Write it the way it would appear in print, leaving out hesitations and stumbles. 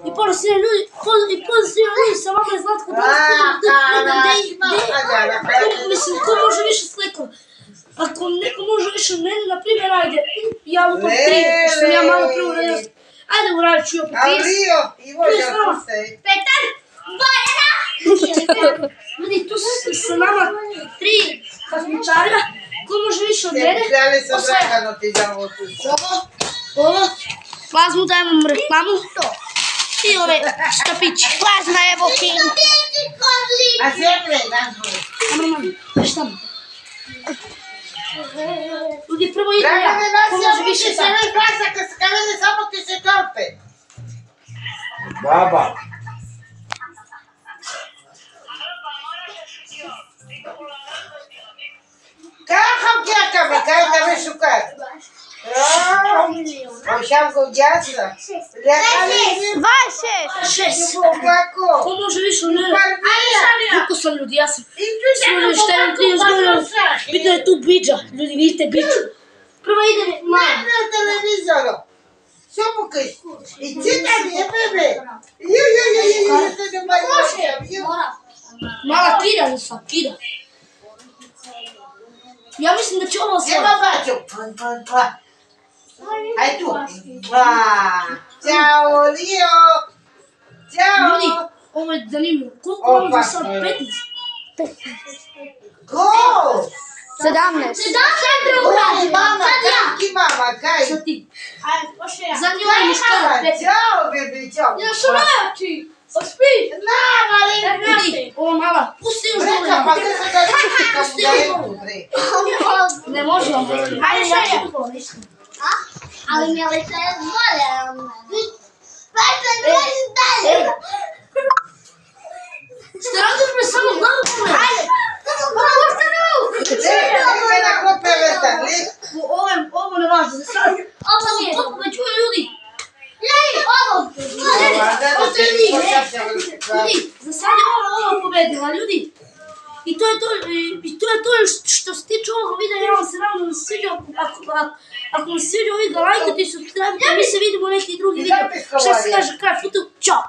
I pozitivni ljudi sa vama je Zlatko mislim, ko može više slikova? Ako neko može više od mene, na primjer, ajde, ja lupam 3, što sam ja malo prvo radio. Ajde, uradit ću opet 30. A Lio, i vođa puste. Petar, 2, 1. Ljudi, tu sa nama 3 takmičara, ko može više od mene? Htjeli sam Dragano ti za ovo tu. Ovo, plazmu dajemo reklamu. I ove štapići. Plazma, evo fin. A zemlje, nazvoj. Šta mu? Ljudi, prvo idem ja. Ko može više sad? Dragane, glasa, kad se kalene, samo ti se torpe. Baba. Kako kjaka me, kaj da me šukat? Ošam go djasa. 26. Kako? Ko može više od mene? Koliko sam ljudi, ja sam svoj šta imam 30 godina. Vidio je tu biđa, ljudi vidite biđu. Prvo idem Maja. Na televizoru. Šopukaj. I čitam je bebe. Ju. Mala kida sam, kida. Ja mislim da će ovo sve. Evo baču. Aj tu. Ćao, Lio. Ćao. Ljudi, ovo je zanimljivo. Koliko vam za sad? 15? Ko? 17. Ko? Mama, kaki mama, kaj? Šta ti? Ajde, Zadnji ovaj muškara, 15. Ćao, bebe, ćao. Ja što najjači? Ospi! Ljudi. Ovo mala, pusti još dole. Reka, pa gdje se da pusti da je bre. Ne može vam reći. Ajde, ja ću to ništa. Ali Milica je bolje od mene. Petar, dođi dalje. Šta radiš me samo glavu pome? Ajde. Neka na klope vetar, li? Ovo ne važno. Ovo nije. Kako me čuje ljudi? Ljudi, za sad je ovo pobedila, ljudi. I to je to što se tiče ovoga videa, ja vam se naravno da se sviđa, ako vam se sviđa ovaj video, lajkujte i subscribe, mi se vidimo u neki drugi video. Šta se kaže, kraj, futu, čao!